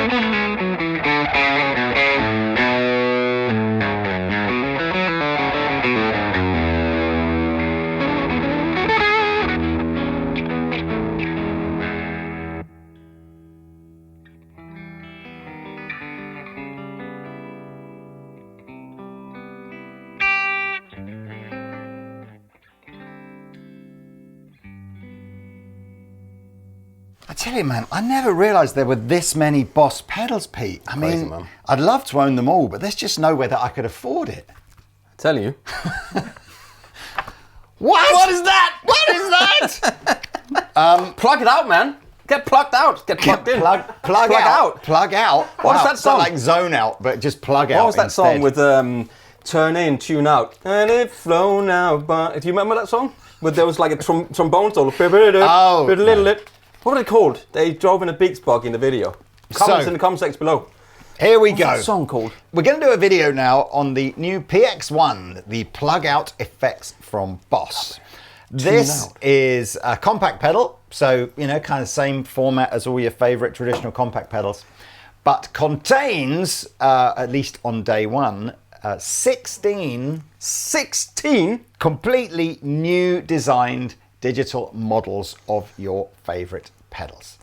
I tell you, man, I never realised there were this many Boss pedals, Pete. I mean, man. I'd love to own them all, but there's just no way that I could afford it. I tell you. What? What is that? What is that? Plug it out, man. Get plugged out. Get plugged in. Plug out. Plug out. What is that song? Like zone out, but just plug out. What was that instead. song with turn in, tune out, and it flow now? But do you remember that song? Where there was like a trombone solo. Oh. No. What were they called? They drove in a Beats bug in the video. Comments in the comment section below. Here we What's go. that song called? We're going to do a video now on the new PX-1, the plug-out effects from Boss. This is a compact pedal, so, you know, kind of same format as all your favorite traditional compact pedals, but contains, at least on day one, 16 completely new designed digital models of your favorite pedals.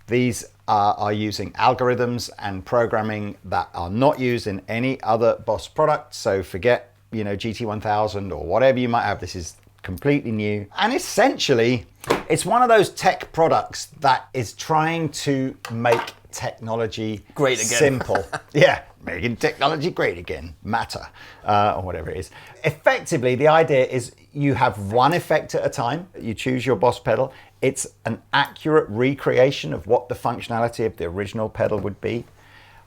These are using algorithms and programming that are not used in any other Boss product. So forget, you know, GT1000 or whatever you might have. This is completely new. And essentially, it's one of those tech products that is trying to make technology great again. Simple. Yeah, making technology great again. Matter, or whatever it is. Effectively, the idea is you have one effect at a time. You choose your Boss pedal. It's an accurate recreation of what the functionality of the original pedal would be.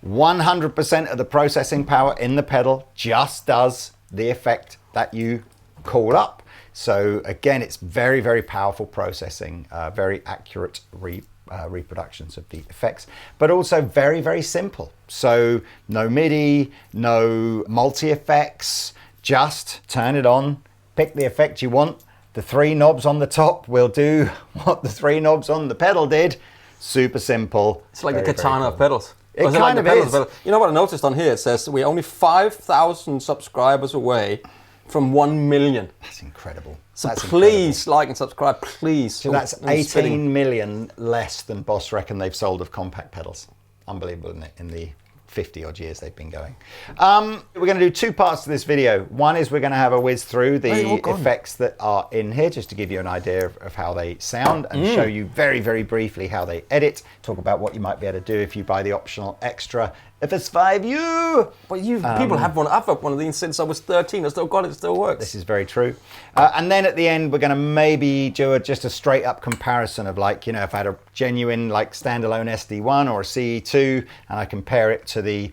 100% of the processing power in the pedal just does the effect that you call up. So again, it's very, very powerful processing, very accurate reproductions of the effects, but also very, very simple. So no MIDI, no multi-effects, just turn it on, pick the effect you want. The three knobs on the top will do what the three knobs on the pedal did. Super simple. It's like a katana of pedals. It kind of is. You know what I noticed on here? It says we're only 5,000 subscribers away from 1 million. That's incredible. So please like and subscribe, please. So that's 18 million less than Boss reckon they've sold of compact pedals. Unbelievable, isn't it, in the 50 odd years they've been going. We're going to do two parts to this video. One is we're going to have a whiz through the effects that are in here, just to give you an idea of how they sound and show you very, very briefly how they edit. Talk about what you might be able to do if you buy the optional extra FS5U. But people have one. I've had one of these since I was 13. I still got it. It still works. This is very true. And then at the end, we're going to maybe do just a straight up comparison of, like, you know, if I had a genuine like standalone SD1 or a CE2 and I compare it to the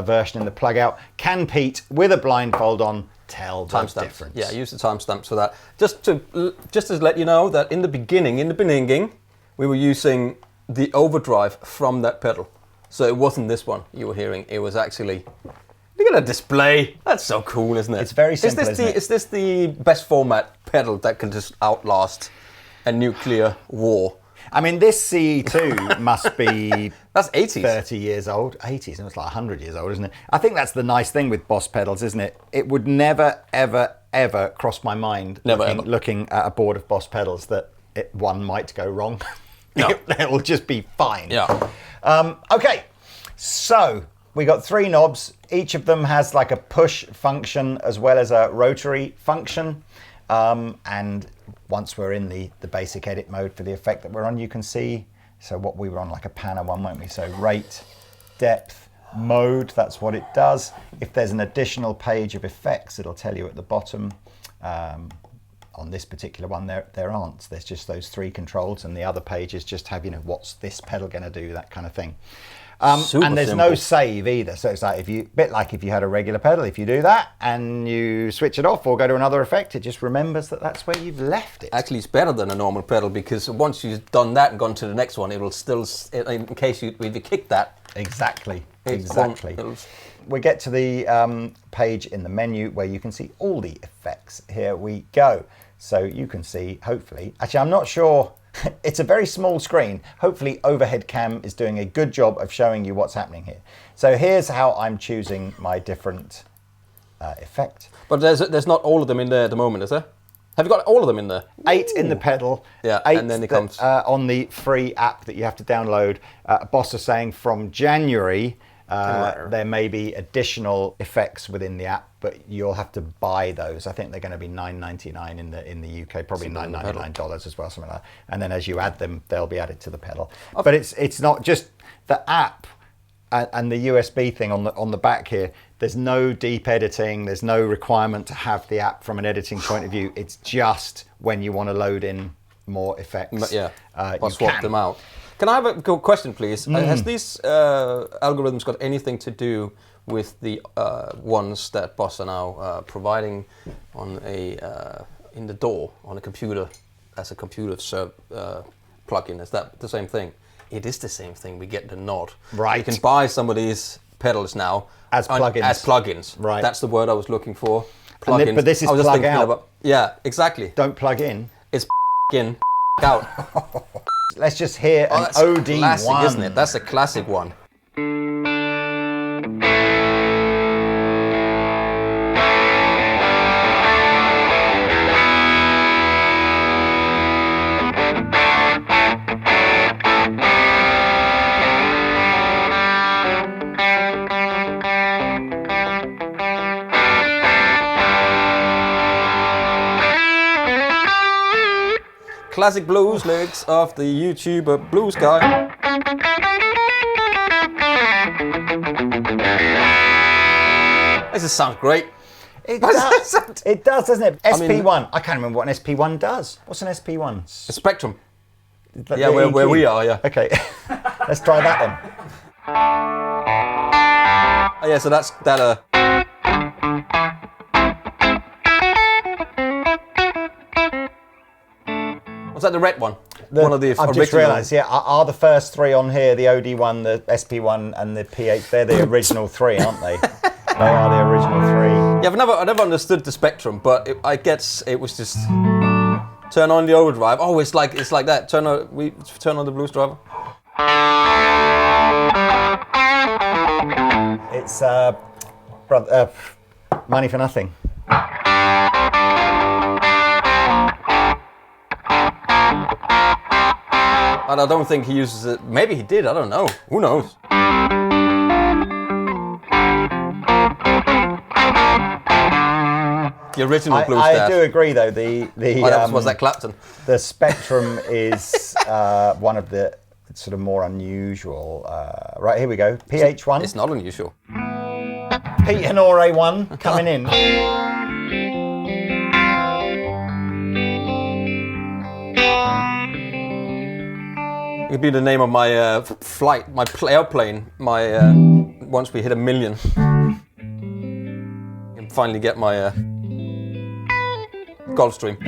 version in the Plugout, can Pete, with a blindfold on, tell the difference? Yeah, use the timestamps for that. Just to let you know that in the beginning, we were using the Overdrive from that pedal. So it wasn't this one you were hearing. It was actually, look at that display. That's so cool, isn't it? It's very simple, Is this the best format pedal that can just outlast a nuclear war? I mean, this CE2 must be that's 80s. 30 years old. 80s, and it's like 100 years old, isn't it? I think that's the nice thing with Boss pedals, isn't it? It would never, ever, ever cross my mind looking at a board of Boss pedals that one might go wrong. No. It will just be fine. Yeah. Okay, so we got three knobs. Each of them has like a push function as well as a rotary function. And once we're in the basic edit mode for the effect that we're on, you can see, so what we were on, like a panner one, weren't we? So rate, depth, mode, that's what it does. If there's an additional page of effects, it'll tell you at the bottom. On this particular one, there aren't. There's just those three controls, and the other pages just have, you know, what's this pedal going to do, that kind of thing. And there's no save either. So it's like if you had a regular pedal, if you do that and you switch it off or go to another effect, it just remembers that that's where you've left it. Actually, it's better than a normal pedal, because once you've done that and gone to the next one, it will still, in case you kick that. Exactly. We get to the page in the menu where you can see all the effects. Here we go. So you can see, hopefully, actually I'm not sure It's a very small screen. Hopefully Overhead Cam is doing a good job of showing you what's happening here. So here's how I'm choosing my different effect. But there's not all of them in there at the moment, is there? Have you got all of them in there? 8 in the pedal. Yeah, 8 and then it comes on the free app that you have to download. Boss is saying from January there may be additional effects within the app, but you'll have to buy those. I think they're going to be $9.99 in the UK, probably $9.99 as well, something like that. And then as you add them, they'll be added to the pedal. But it's not just the app and the USB thing on the back here. There's no deep editing. There's no requirement to have the app from an editing point of view. It's just when you want to load in more effects. But yeah, you swap them out. Can I have a question, please? Has these algorithms got anything to do with the ones that Boss are now providing on in the door on a computer as a computer plugin? Is that the same thing? It is the same thing. We get the nod. Right. You can buy some of these pedals now as plugins. As plugins. Right. That's the word I was looking for. Plugins. But this is plug out. Yeah, exactly. Don't plug in. It's in out. Let's just hear an OD1. Classic, isn't it? That's a classic one. Classic blues lyrics of the YouTuber Blues Guy. This sounds great. It does. It does, doesn't it? SP1. I can't remember what an SP1 does. What's an SP1? A Spectrum. Like yeah, where we are, yeah. Okay. Let's try that then. Oh, yeah, so that's that. Was that the red one? One of the I've just realised, yeah, are the first 3 on here, the OD1, the SP1 and the PH, they're the original 3, aren't they? They are the original 3. Yeah, I never understood the Spectrum, but I guess it was just turn on the Overdrive. Oh, it's like that. Turn on the Blues Driver. It's Money for Nothing. And I don't think he uses it. Maybe he did. I don't know. Who knows? The original Blues Staff. I do agree, though. Was that Clapton? The Spectrum is one of the sort of more unusual. Right, here we go. PH1. It's not unusual. Pete Honore 1 coming in. It could be the name of my flight, my airplane. Once we hit 1 million, and finally get my Gulfstream.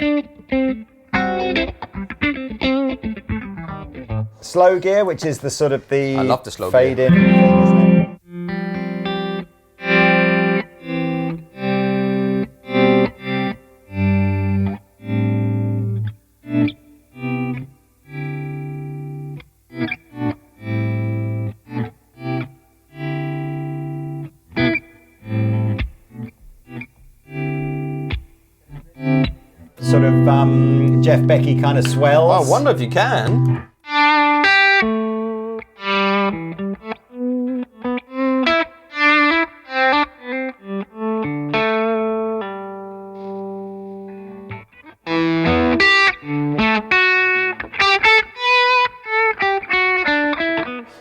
Slow gear, which is the sort of I love the slow fade gear. in thing, isn't it? Sort of Jeff Becky kind of swells. Oh, I wonder if you can.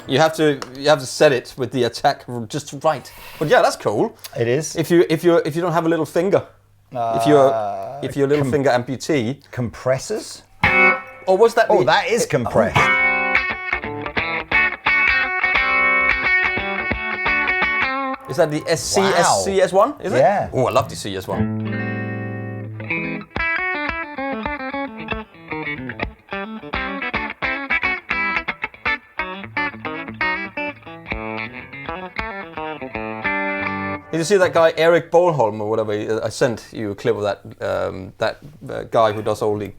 You have to set it with the attack just right. But yeah, that's cool. It is. If you don't have a little finger. If you're a little finger amputee. Compressors? Or was that? Oh, that is compressed. Is that the CS1? Is it? Yeah. Oh, I love the CS1. Did you see that guy Eric Bolholm or whatever? I sent you a clip of that guy who does all the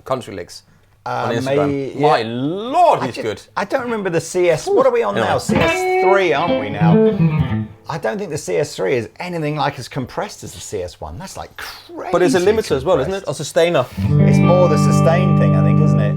country licks. on Instagram. My lord, he's good. I don't remember the CS. What are we on now? CS3, aren't we now? I don't think the CS3 is anything like as compressed as the CS1. That's like crazy. But it's a limiter as well, isn't it? A sustainer. It's more the sustain thing, I think, isn't it?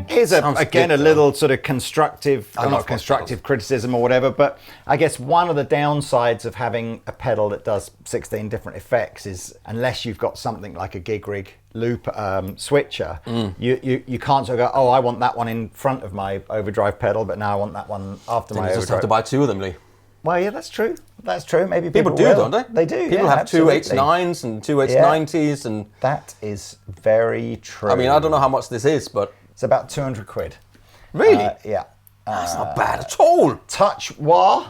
Here's again a little sort of constructive, not constructive criticism or whatever, but I guess one of the downsides of having a pedal that does 16 different effects is unless you've got something like a gig rig loop switcher, you can't sort of go, oh, I want that one in front of my overdrive pedal, but now I want that one after my overdrive. You just have to buy two of them, Lee. Well, yeah, that's true. That's true. Maybe people do, will. don't they? They do. People have absolutely. 2H9s and 2H90s, and that is very true. I mean, I don't know how much this is, but it's about 200 quid. Really? Yeah. That's not bad at all. Touch wah.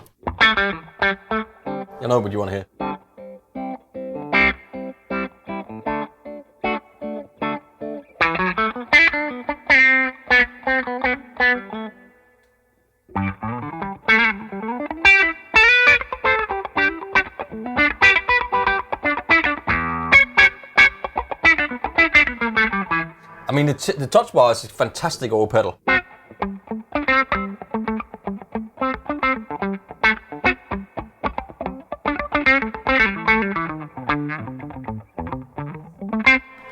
You know what you want to hear. I mean, the touch bar is a fantastic old pedal.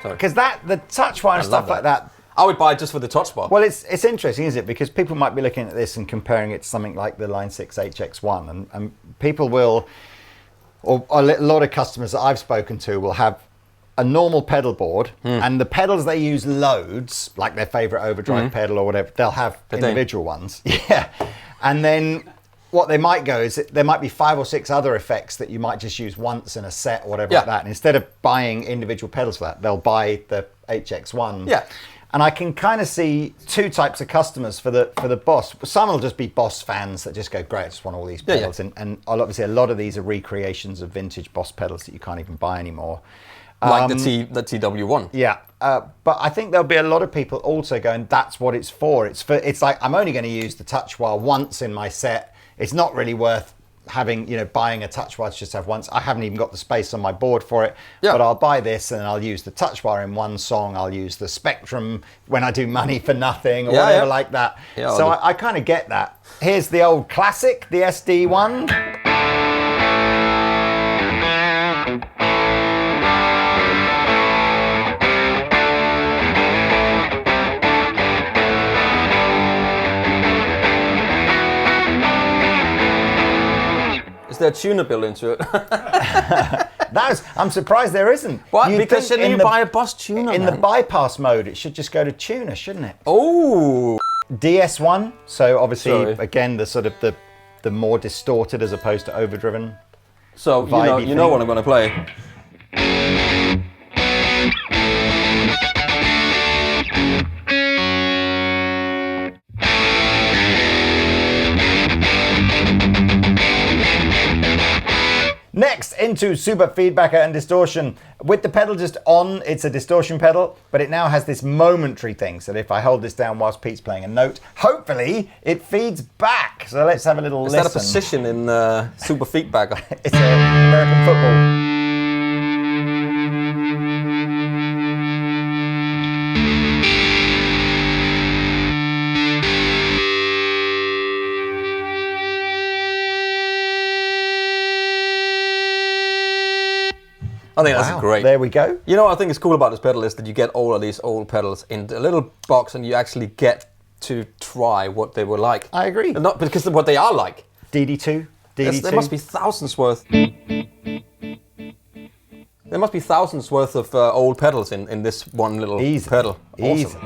Because the touch bar and stuff like that. I would buy it just for the touch bar. Well, it's interesting, isn't it? Because people might be looking at this and comparing it to something like the Line 6 HX1, and people will, or a lot of customers that I've spoken to will have a normal pedal board, and the pedals they use loads, like their favorite overdrive pedal or whatever, they'll have individual ones. Yeah. And then what they might go is there might be 5 or 6 other effects that you might just use once in a set or whatever like that. And instead of buying individual pedals for that, they'll buy the HX1. Yeah. And I can kind of see two types of customers for the Boss. Some will just be Boss fans that just go, great, I just want all these pedals. Yeah. And obviously a lot of these are recreations of vintage Boss pedals that you can't even buy anymore. Like the TW1. Yeah. But I think there'll be a lot of people also going, that's what it's for. It's like, I'm only going to use the touch wire once in my set. It's not really worth having, buying a touch wire to just have once. I haven't even got the space on my board for it, but I'll buy this and I'll use the touch wire in one song. I'll use the Spectrum when I do Money for Nothing or whatever like that. Yeah, so I kind of get that. Here's the old classic, the SD1. Is there a tuner built into it? I'm surprised there isn't. What? Because shouldn't you buy a Boss tuner? In the bypass mode, it should just go to tuner, shouldn't it? Oh. DS1. So obviously, again, the sort of the more distorted as opposed to overdriven. So you know what I'm going to play. Next, into super feedbacker and distortion. With the pedal just on, it's a distortion pedal, but it now has this momentary thing. So if I hold this down whilst Pete's playing a note, hopefully it feeds back. So let's have a little listen. Is that a position in super feedbacker? It's American football. I think that's great. There we go. You know what I think is cool about this pedal is that you get all of these old pedals in a little box and you actually get to try what they were like. I agree. And not because of what they are like. DD2. There must be thousands worth. There must be thousands worth of old pedals in this one little pedal. Awesome. Easy.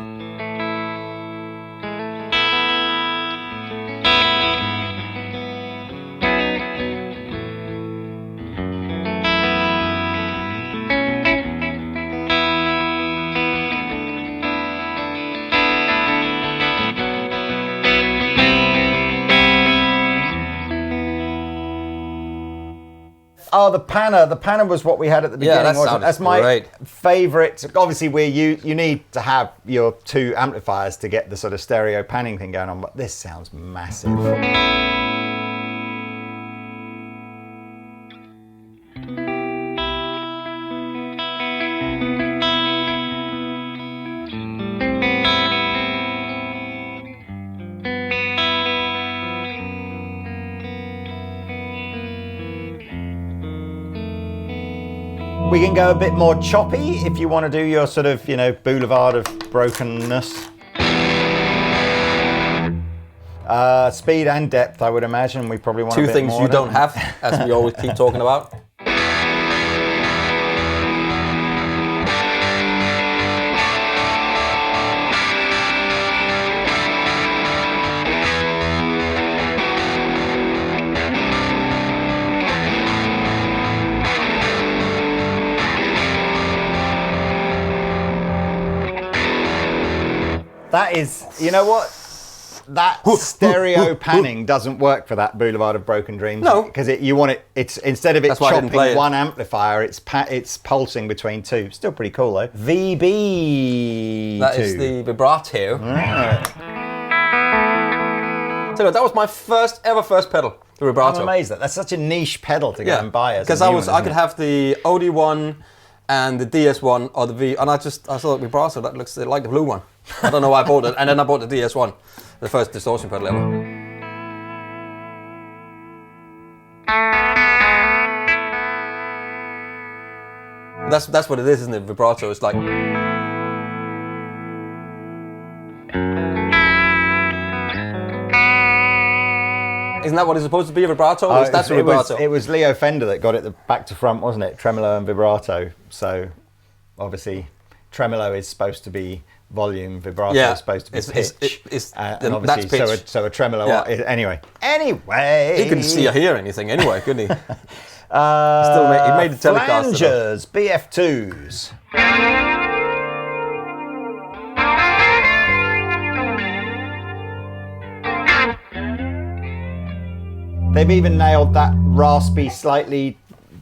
Oh, the panner. The panner was what we had at the beginning. Yeah, that's my favourite. Obviously, you need to have your 2 amplifiers to get the sort of stereo panning thing going on, but this sounds massive. We can go a bit more choppy if you want to do your sort of, boulevard of brokenness. Speed and depth, I would imagine. We probably want Two a bit things more, you don't have, as we always keep talking about. That is, you know what? That stereo panning doesn't work for that Boulevard of Broken Dreams. No. Because you want it, it's instead of it That's why I didn't play chopping it. one amplifier, it's pulsing between two. Still pretty cool though. VB2. That is the vibrato. Right. So that was my first pedal, the vibrato. I'm amazed that's such a niche pedal to go and buy as because I could have the OD1 and the DS1 or the V, and I thought vibrato, that looks like the blue one. I don't know why I bought it, and then I bought the DS1, the first distortion pedal ever. That's what it is, isn't it? Vibrato. It's like. Isn't that what it's supposed to be, a vibrato? That's a vibrato. It was Leo Fender that got it the back to front, wasn't it? Tremolo and vibrato. So obviously, tremolo is supposed to be volume, vibrato is supposed to be pitch. And obviously, that's pitch. So a tremolo. Yeah. Anyway, he couldn't see or hear anything anyway, couldn't he? He made the telecast. Flangers, BF2s. They've even nailed that raspy, slightly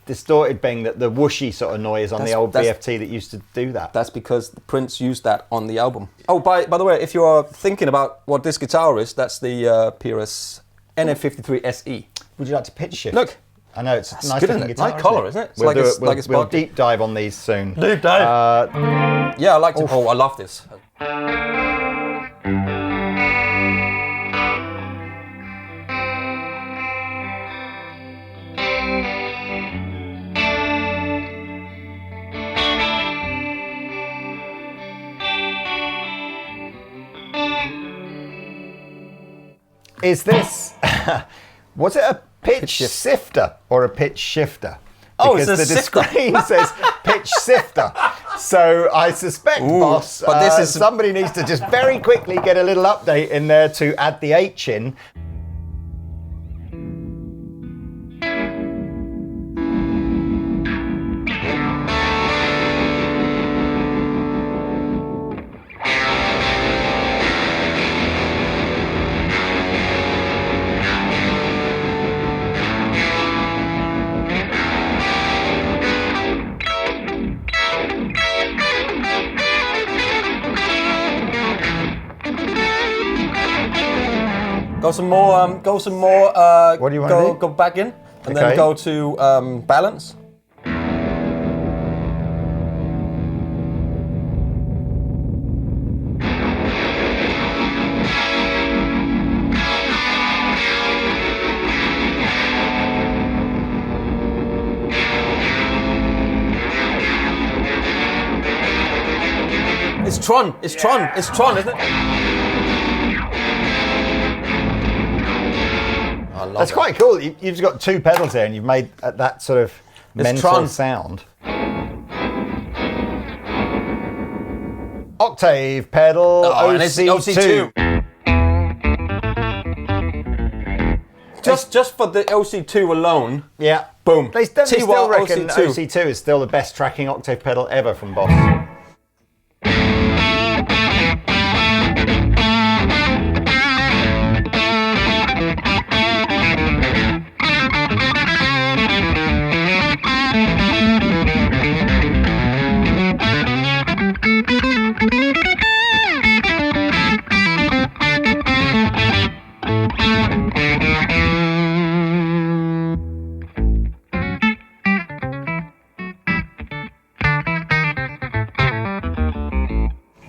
distorted thing, that the whooshy sort of noise on the old BFT that used to do that. That's because Prince used that on the album. Oh, by the way, if you are thinking about what this guitar is, that's the PRS NF53 SE. Would you like to pitch shift? Look. I know, it's That's nice good, looking guitar. Nice colour, isn't it? It's We'll deep dive on these soon. Deep dive. Yeah, I like to. Oh, I love this. Is this, was it a pitch sifter or a pitch shifter? Because it's a the sifter. screen says pitch sifter. So I suspect, boss, but this is somebody needs to just very quickly get a little update in there to add the H in. Go some more. What do you want to do? Go back in, and then go to balance. It's Tron, isn't it? That's quite cool. You've just got two pedals here and you've made that sort of mental sound. Octave pedal, OC2. Just for the OC2 alone. Yeah. Boom. They still reckon OC2 is still the best tracking octave pedal ever from Boss.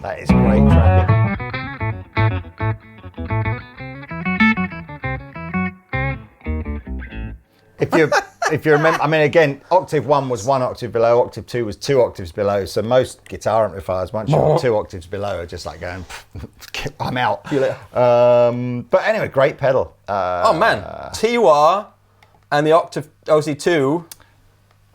That is great tracking. if you remember, I mean, again, Octave 1 was 1 octave below, Octave 2 was 2 octaves below. So most guitar amplifiers, once you're 2 octaves below, are just like going, I'm out. See you later. But anyway, great pedal. Oh man, TUR and the Octave OC2,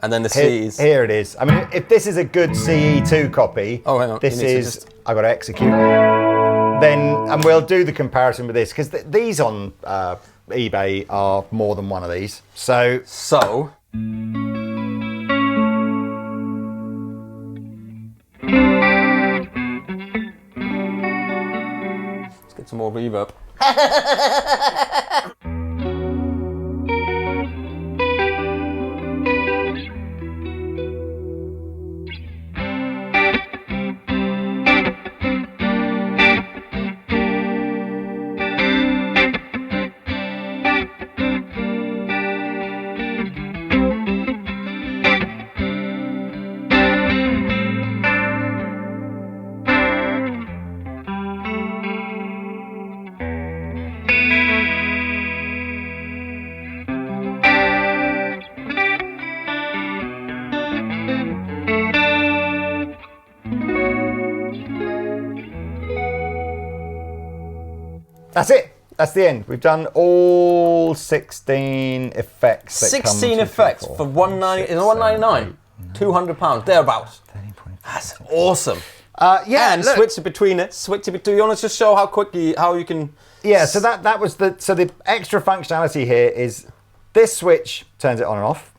and then the C's. Here it is. I mean, if this is a good CE2 copy, hang on. this is, I've got to execute. Then, and we'll do the comparison with this, because these on eBay are more than one of these. So. Let's get some more reverb. That's it. That's the end. We've done all 16 effects. 16 effects for $199, £200, thereabouts. That's awesome. Yeah, and look. switch it between it. Do you want to just show how you can? Yeah. So that was the extra functionality here is this switch turns it on and off.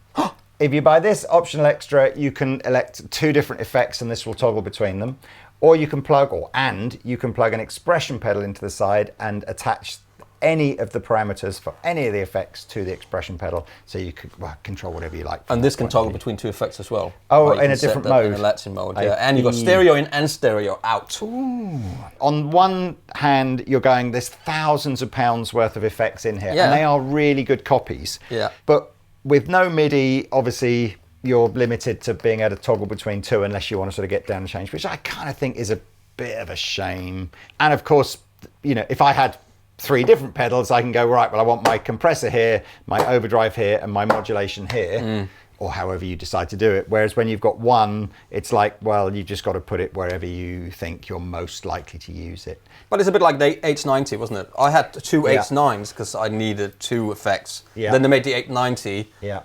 If you buy this optional extra, you can elect 2 different effects, and this will toggle between them. Or you can plug an expression pedal into the side and attach any of the parameters for any of the effects to the expression pedal, so you could control whatever you like. And this can toggle between 2 effects as well. Oh, in a different mode. In a Latin mode, yeah. And you've got stereo in and stereo out. Ooh. On one hand, you're going, there's thousands of pounds worth of effects in here, and they are really good copies. Yeah. But with no MIDI, obviously, you're limited to being able to toggle between 2 unless you want to sort of get down and change, which I kind of think is a bit of a shame. And of course, you know, if I had 3 different pedals, I can go, right, well, I want my compressor here, my overdrive here, and my modulation here, or however you decide to do it. Whereas when you've got one, it's like, well, you've just got to put it wherever you think you're most likely to use it. But it's a bit like the 890, wasn't it? I had 2 890s because I needed 2 effects. Yeah. Then they made the 890. Yeah.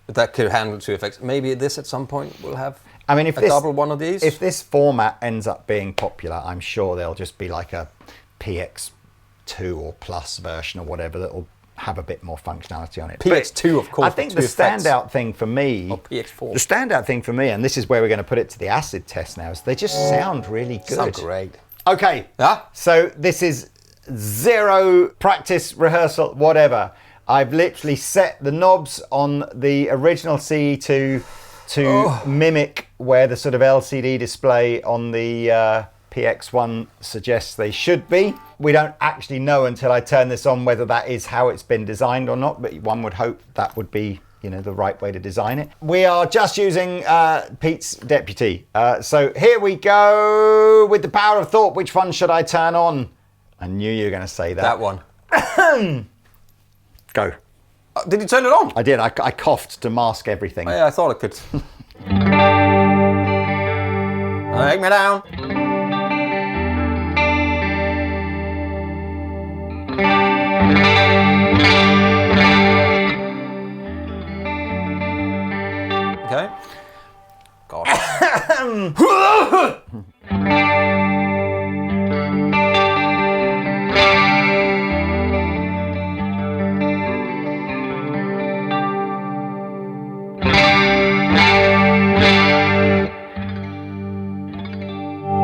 That could handle 2 effects. Maybe this at some point will have if a double one of these. If this format ends up being popular, I'm sure there'll just be like a PX2 or Plus version or whatever that'll have a bit more functionality on it. PX2, of course. I think the standout thing for me, or PX4. The standout thing for me, and this is where we're going to put it to the acid test now, is they just sound really good. Sound great. Okay. Yeah. So this is 0 practice, rehearsal, whatever. I've literally set the knobs on the original CE2 to mimic where the sort of LCD display on the PX-1 suggests they should be. We don't actually know until I turn this on whether that is how it's been designed or not, but one would hope that would be, you know, the right way to design it. We are just using Pete's Deputy. So here we go with the power of thought. Which one should I turn on? I knew you were going to say that. That one. Go. Did you turn it on? I did. I coughed to mask everything. Oh, yeah, I thought I could. Take me down. Okay. God.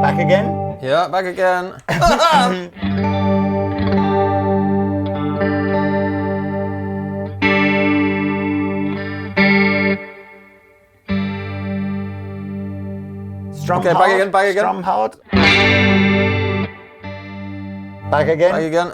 Back again? Yeah, back again. Strum okay, hard. back again. Strum hard. Back again. Back again.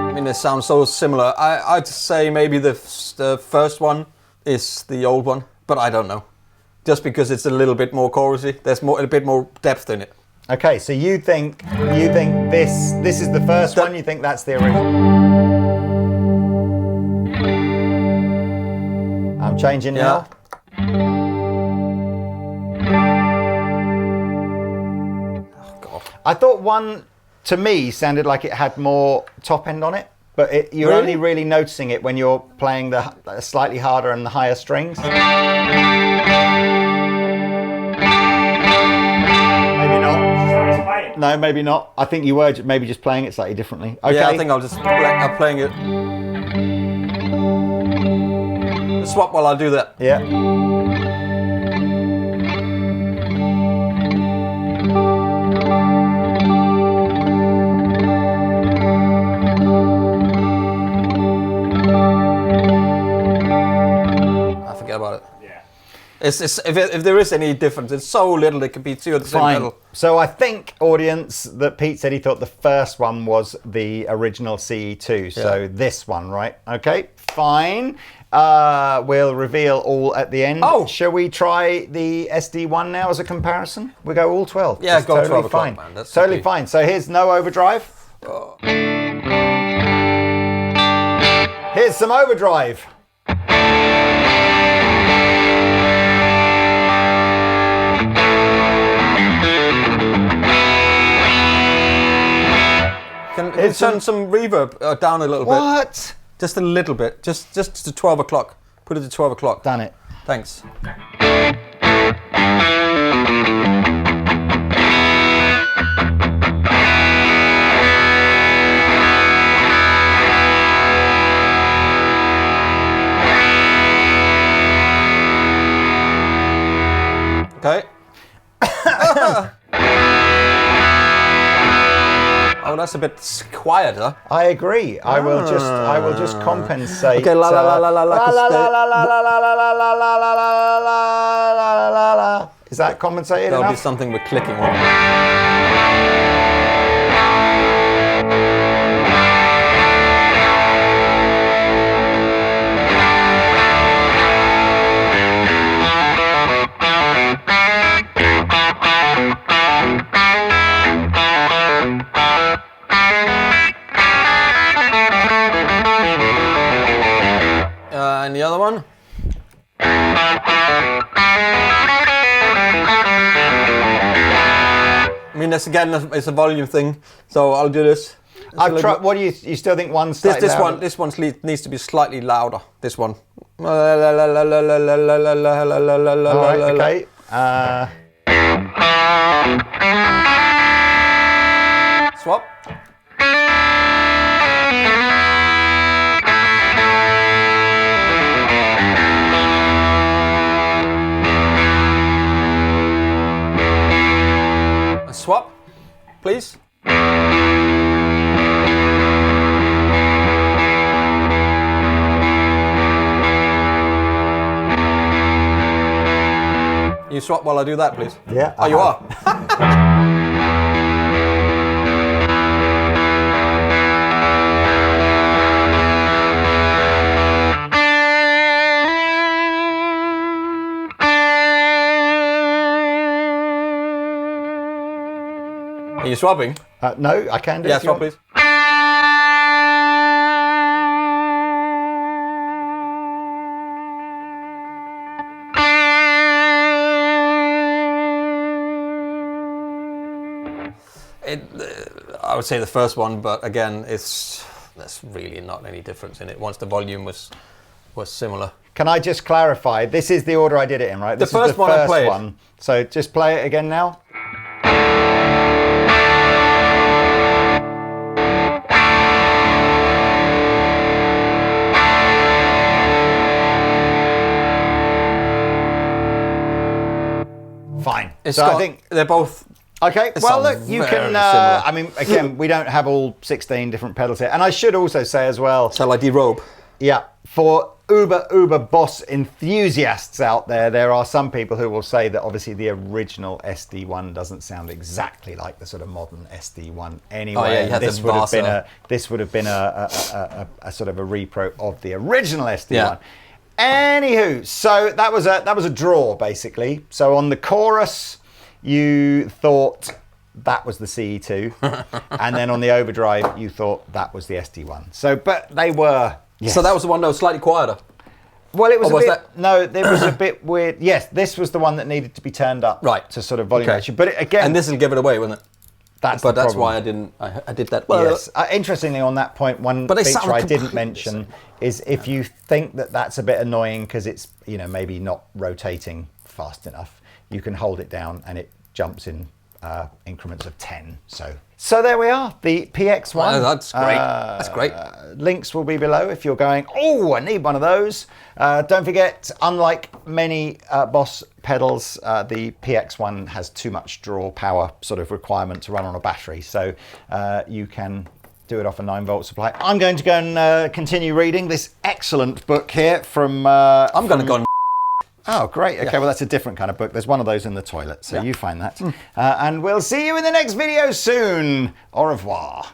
I mean, they sound so similar. I'd say maybe the first one is the old one, but I don't know. Just because it's a little bit more chorusy, there's a bit more depth in it. Okay, so you think this is the first one? You think that's the original? I'm changing now. Oh God. I thought one to me sounded like it had more top end on it, but you're only really noticing it when you're playing the slightly harder and the higher strings. No, maybe not. I think you were maybe just playing it slightly differently. Okay. Yeah, I think I'm playing it. Swap while I do that. Yeah. I forget about it. If there is any difference, it's so little. It could be two of the same pedal. So I think, audience, that Pete said he thought the first one was the original CE2. So this one, right? Okay, fine. We'll reveal all at the end. Oh, shall we try the SD1 now as a comparison? We go all 12. Yeah, That's go totally 12 fine. o'clock, man. That's totally fine. So here's no overdrive. Oh. Here's some overdrive. Can you turn some reverb down a little bit? What? Just a little bit. Just to 12 o'clock. Put it to 12 o'clock. Done it. Thanks. Okay. Oh, that's a bit quieter. I agree. I will just compensate. Okay, la la la la la la la la la la la la la la la. Is that compensated There'll enough? be something with clicking on. And the other one? I mean, that's again, it's a volume thing, so I'll do this. I've tried. What do you still think one's this one needs to be slightly louder. This one. Alright, okay. Swap. Swap, please. You swap while I do that, please. Yeah. Oh, you are. Are you swapping? No, I can do it. Yeah, swap, please. I would say the first one, but again, there's really not any difference in it. Once the volume was similar. Can I just clarify? This is the order I did it in, right? This first is the one I first played. one. So just play it again now. Fine. I think they're both. Okay, well look, you can, similar. I mean, again, we don't have all 16 different pedals here. And I should also say as well. Shall I derobe? Yeah, for uber boss enthusiasts out there, there are some people who will say that obviously the original SD1 doesn't sound exactly like the sort of modern SD1 anyway. Oh, yeah, you had this the would have been Vasa. a sort of a repro of the original SD1. Yeah. Anywho, so that was a draw basically. So on the chorus, you thought that was the CE2. And then on the Overdrive, you thought that was the SD1. So, but they were... Yes. So that was the one that was slightly quieter? Well, it was no, there was a bit weird. Yes, this was the one that needed to be turned up to sort of volume ratio. But again... And this will give it away, wouldn't it? That's why I didn't. I did that. Well, yes. Interestingly, on that point, one feature I didn't mention is if you think that that's a bit annoying because it's maybe not rotating fast enough, you can hold it down and it jumps in increments of 10. So there we are, the PX-1. Oh, that's great. That's great. Links will be below if you're going, oh, I need one of those. Don't forget, unlike many Boss pedals, the PX-1 has too much draw power sort of requirement to run on a battery. So you can do it off a 9-volt supply. I'm going to go and continue reading this excellent book here from... I'm going to go and... Oh, great. Okay, well, that's a different kind of book. There's one of those in the toilet, so you find that. And we'll see you in the next video soon. Au revoir.